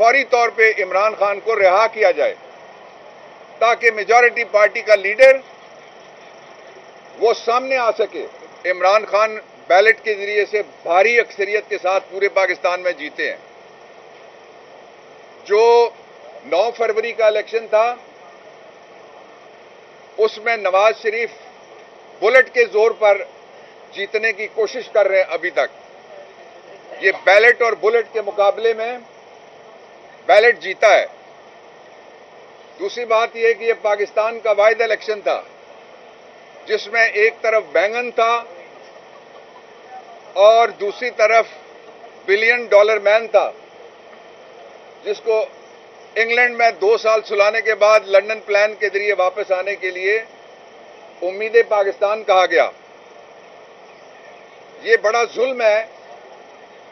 फौरी तौर पे इमरान खान को रिहा किया जाए ताकि मेजॉरिटी पार्टी का लीडर वो सामने आ सके। इमरान खान बैलेट के जरिए से भारी अक्सरियत के साथ पूरे पाकिस्तान में जीते हैं। जो 9 फरवरी का इलेक्शन था उसमें नवाज शरीफ बुलेट के जोर पर जीतने की कोशिश कर रहे हैं। अभी तक ये बैलेट और बुलेट के मुकाबले में बैलेट जीता है। दूसरी बात यह कि यह पाकिस्तान का वाहिद इलेक्शन था जिसमें एक तरफ बैंगन था और दूसरी तरफ बिलियन डॉलर मैन था, जिसको इंग्लैंड में 2 साल सुलाने के बाद लंदन प्लान के जरिए वापस आने के लिए उम्मीदें पाकिस्तान कहा गया। ये बड़ा जुल्म है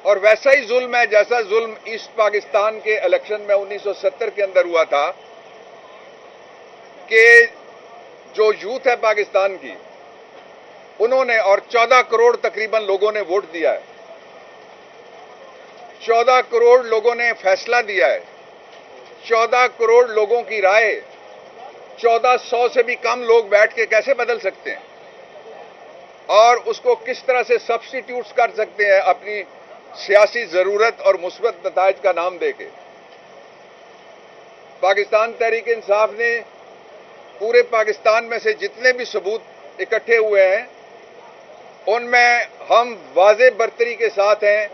और वैसा ही जुल्म है जैसा जुल्म ईस्ट पाकिस्तान के इलेक्शन में 1970 के अंदर हुआ था कि जो यूथ है पाकिस्तान की उन्होंने, और 14 करोड़ तकरीबन लोगों ने वोट दिया है, 14 करोड़ लोगों ने फैसला दिया है। 14 करोड़ लोगों की राय 1400 से भी कम लोग बैठ के कैसे बदल सकते हैं और उसको किस तरह से सब्स्टिट्यूट कर सकते हैं अपनी सियासी जरूरत और मुस्बत नताइज का नाम देके। पाकिस्तान तहरीक इंसाफ ने पूरे पाकिस्तान में से जितने भी सबूत इकट्ठे हुए हैं उनमें हम वाज़े बरतरी के साथ हैं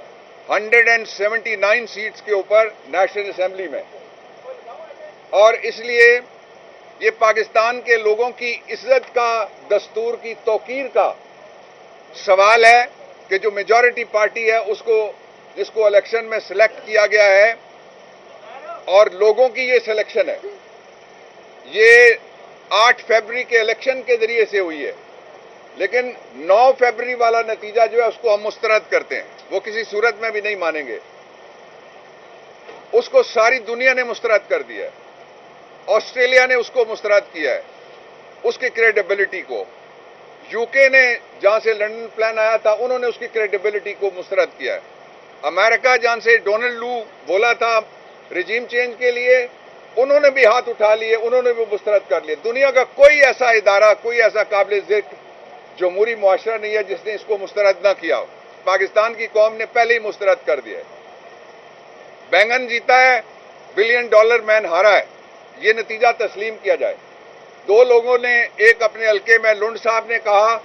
179 सीट्स के ऊपर नेशनल असेंबली में। और इसलिए ये पाकिस्तान के लोगों की इज्जत का, दस्तूर की तौकीर का सवाल है कि जो मेजॉरिटी पार्टी है उसको, जिसको इलेक्शन में सिलेक्ट किया गया है और लोगों की ये सिलेक्शन है, ये 8 फरवरी के इलेक्शन के जरिए से हुई है, लेकिन 9 फरवरी वाला नतीजा जो है उसको हम मुस्तरद करते हैं। वो किसी सूरत में भी नहीं मानेंगे। उसको सारी दुनिया ने मुस्तरद कर दिया है। ऑस्ट्रेलिया ने उसको मुस्तरद किया है, उसकी क्रेडिबिलिटी को। यूके ने, जहां से लंदन प्लान आया था, उन्होंने उसकी क्रेडिबिलिटी को मुस्तरद किया है। अमेरिका, जहां से डोनाल्ड लू बोला था रिजीम चेंज के लिए, उन्होंने भी हाथ उठा लिए, उन्होंने भी मुस्तरद कर लिए। दुनिया का कोई ऐसा इदारा, कोई ऐसा काबिल ज़िक्र जमहूरी मुआशरा नहीं है जिसने इसको मुस्तरद ना किया हो। पाकिस्तान की कौम ने पहले ही मुस्तरद कर दिया है। बैंगन जीता है, बिलियन डॉलर मैन हारा है, ये नतीजा तस्लीम किया जाए। 2 लोगों ने, एक अपने हल्के में लुंड साहब ने कहा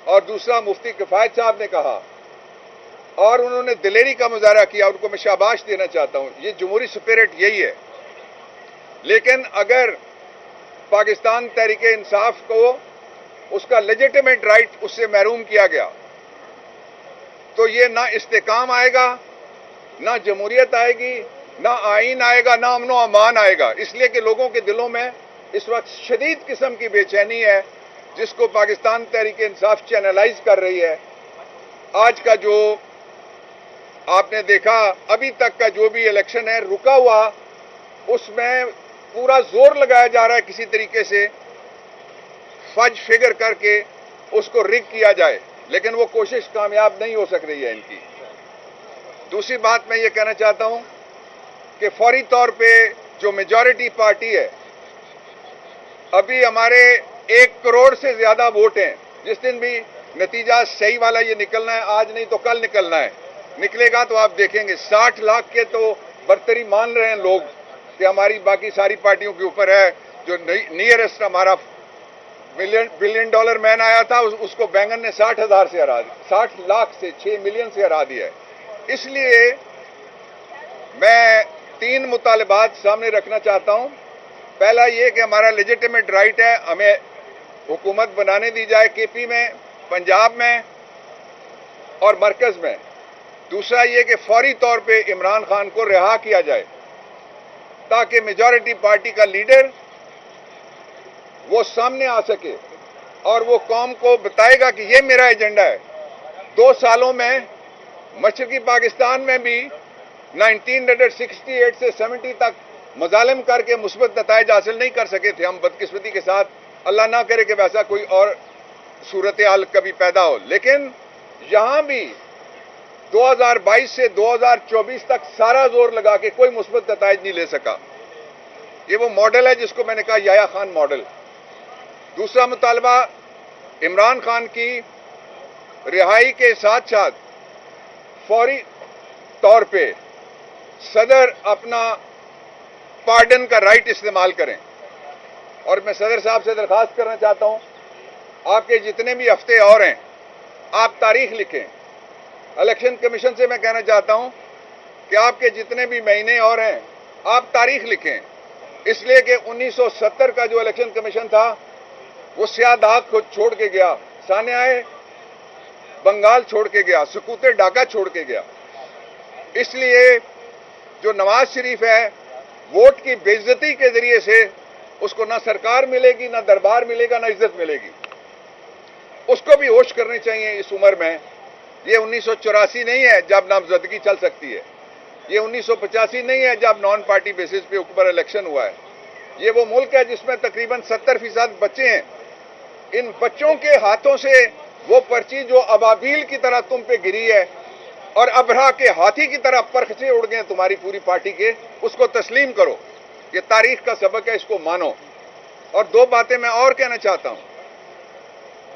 और दूसरा मुफ्ती किफायत साहब ने कहा, और उन्होंने दिलेरी का मुजाहरा किया। उनको मैं शाबाश देना चाहता हूं। ये जमहूरी स्पिरिट यही है। लेकिन अगर पाकिस्तान तहरीक इंसाफ को उसका लेजिटिमेट राइट उससे महरूम किया गया तो ये ना इस्तेकाम आएगा, ना जमहूरियत आएगी, ना आईन आएगा, ना अमन व अमान आएगा। इसलिए कि लोगों के दिलों में इस वक्त शदीद किस्म की बेचैनी है जिसको पाकिस्तान तहरीक इंसाफ चैनलाइज कर रही है। आज का जो आपने देखा, अभी तक का जो भी इलेक्शन है रुका हुआ, उसमें पूरा जोर लगाया जा रहा है किसी तरीके से फज फिगर करके उसको रिग किया जाए, लेकिन वो कोशिश कामयाब नहीं हो सक रही है इनकी। दूसरी बात मैं ये कहना चाहता हूं कि फौरी तौर पे जो मेजॉरिटी पार्टी है, अभी हमारे 1 करोड़ से ज्यादा वोट हैं। जिस दिन भी नतीजा सही वाला ये निकलना है, आज नहीं तो कल निकलना है, निकलेगा तो आप देखेंगे 60 लाख के तो बर्तरी मान रहे हैं लोग कि हमारी बाकी सारी पार्टियों के ऊपर है। जो नियरेस्ट हमारा बिलियन डॉलर मैन आया था उसको बैंगन ने 60,000 से हरा दिया, 60 लाख से 6 मिलियन से हरा दिया है। इसलिए मैं 3 मुतालबात सामने रखना चाहता हूं। पहला ये कि हमारा लेजिटिमेट राइट है, हमें हुकूमत बनाने दी जाए केपी में, पंजाब में और मरकज में। दूसरा ये कि फौरी तौर पे इमरान खान को रिहा किया जाए ताकि मेजॉरिटी पार्टी का लीडर वो सामने आ सके और वो कौम को बताएगा कि ये मेरा एजेंडा है। 2 सालों में मशरकी पाकिस्तान में भी 1968 से 70 तक मजालिम करके मुस्बत नताइज हासिल नहीं कर सके थे हम, बदकिस्मती के साथ। अल्लाह ना करे कि वैसा कोई और सूरत हाल कभी पैदा हो। लेकिन यहां भी 2022 से 2024 तक सारा जोर लगा के कोई मुस्बत नताइज नहीं ले सका। ये वो मॉडल है जिसको मैंने कहा याया खान मॉडल। दूसरा मुतालबा इमरान खान की रिहाई के साथ साथ फौरी तौर पे सदर अपना पार्डन का राइट इस्तेमाल करें। और मैं सदर साहब से दरखास्त करना चाहता हूं, आपके जितने भी हफ्ते और हैं आप तारीख लिखें। इलेक्शन कमीशन से मैं कहना चाहता हूं कि आपके जितने भी महीने और हैं आप तारीख लिखें, इसलिए कि 1970 का जो इलेक्शन कमीशन था वो स्याह दाग को छोड़ के गया, सान्याए बंगाल छोड़ के गया, सकूते ढाका छोड़ के गया। इसलिए जो नवाज शरीफ है वोट की बेइज्जती के जरिए से उसको ना सरकार मिलेगी, ना दरबार मिलेगा, ना इज्जत मिलेगी। उसको भी होश करनी चाहिए इस उम्र में। ये 1984 नहीं है जब नामजदगी चल सकती है, ये 1985 नहीं है जब नॉन पार्टी बेसिस पे ऊपर इलेक्शन हुआ है। ये वो मुल्क है जिसमें तकरीबन 70% बच्चे हैं। इन बच्चों के हाथों से वो पर्ची जो अबाबील की तरह तुम पे गिरी है और अबरा के हाथी की तरह परखचे उड़ गए तुम्हारी पूरी पार्टी के, उसको तस्लीम करो। ये तारीख का सबक है, इसको मानो। और दो बातें मैं और कहना चाहता हूं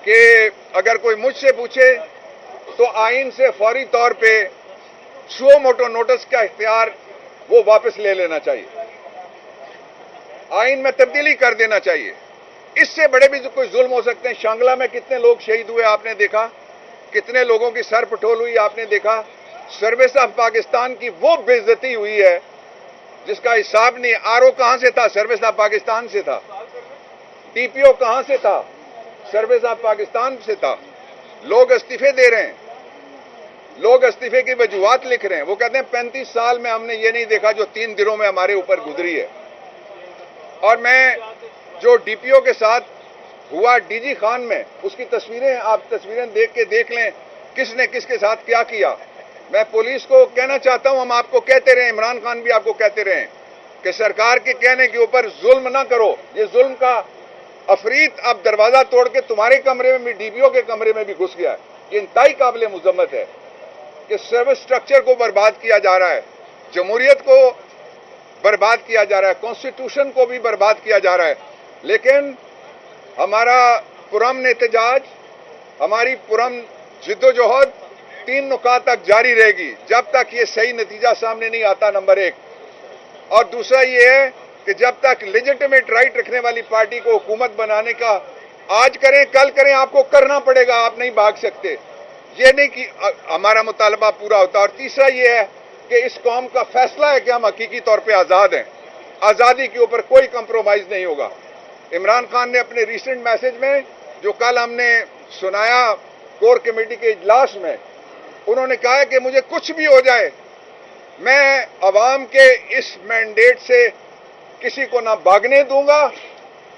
कि अगर कोई मुझसे पूछे तो आइन से फौरी तौर पे शो मोटो नोटिस का इख्तियार वो वापस ले लेना चाहिए, आइन में तब्दीली कर देना चाहिए। इससे बड़े भी कोई जुल्म हो सकते हैं। शांगला में कितने लोग शहीद हुए आपने देखा, कितने लोगों की सर पटोल हुई आपने देखा। सर्विस ऑफ पाकिस्तान की वो बेइज्जती हुई है जिसका हिसाब नहीं। आरओ कहां से था? सर्विस ऑफ पाकिस्तान से था। टीपीओ कहां से था? सर्विस ऑफ पाकिस्तान से था। लोग इस्तीफे दे रहे हैं, लोग इस्तीफे की वजूहात लिख रहे हैं। वो कहते हैं 35 साल में हमने ये नहीं देखा जो 3 दिनों में हमारे ऊपर गुजरी है। और मैं जो डीपीओ के साथ हुआ डीजी खान में, उसकी तस्वीरें आप तस्वीरें देख लें किसने किसके साथ क्या किया। मैं पुलिस को कहना चाहता हूं, हम आपको कहते रहे, इमरान खान भी आपको कहते रहे कि सरकार के कहने के ऊपर जुल्म ना करो। ये जुल्म का अफरीत अब दरवाजा तोड़ के तुम्हारे कमरे में भी, डीपीओ के कमरे में भी घुस गया है। ये इंतहाई काबिल मुजम्मत है कि सर्विस स्ट्रक्चर को बर्बाद किया जा रहा है, जमहूरियत को बर्बाद किया जा रहा है, कॉन्स्टिट्यूशन को भी बर्बाद किया जा रहा है। लेकिन हमारा पुरअमन एहतजाज, हमारी पुरअमन जिद्दोजहद 3 नुकात तक जारी रहेगी जब तक ये सही नतीजा सामने नहीं आता, नंबर 1। और दूसरा ये है कि जब तक लेजिटिमेट राइट रखने वाली पार्टी को हुकूमत बनाने का आज करें कल करें, आपको करना पड़ेगा, आप नहीं भाग सकते। ये नहीं कि हमारा मुतालबा पूरा होता। और तीसरा ये है कि इस कौम का फैसला है कि हम हकीकी तौर पे आजाद हैं, आजादी के ऊपर कोई कंप्रोमाइज नहीं होगा। इमरान खान ने अपने रिसेंट मैसेज में जो कल हमने सुनाया कोर कमेटी के इजलास में, उन्होंने कहा है कि मुझे कुछ भी हो जाए, मैं अवाम के इस मैंडेट से किसी को ना भागने दूंगा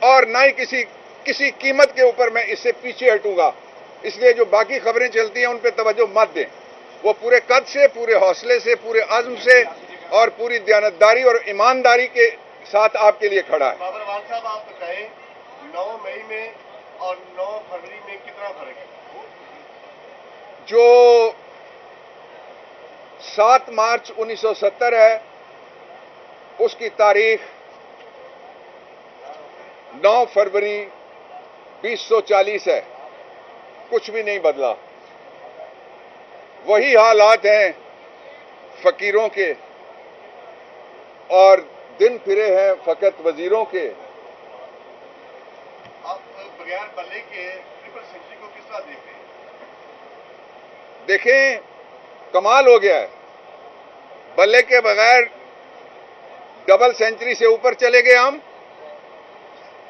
और ना ही किसी कीमत के ऊपर मैं इससे पीछे हटूंगा। इसलिए जो बाकी खबरें चलती हैं उन पे तवज्जो मत दें। वो पूरे कद से, पूरे हौसले से, पूरे अज़्म से और पूरी दयानतदारी और ईमानदारी के साथ आपके लिए खड़ा है। बाबर वाल साहब, आप बताएं 9 मई में और 9 फरवरी में कितना फर्क है? जो 7 मार्च 1970 है उसकी तारीख 9 फरवरी 2040 है। कुछ भी नहीं बदला, वही हालात हैं फकीरों के और दिन फिरे हैं फकत वजीरों के। आप बगैर बल्ले के ट्रिपल सेंचुरी को किस तरह देखते हैं? देखें, कमाल हो गया है। बल्ले के बगैर डबल सेंचुरी से ऊपर चले गए हम,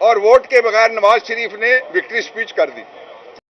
और वोट के बगैर नवाज शरीफ ने विक्ट्री स्पीच कर दी।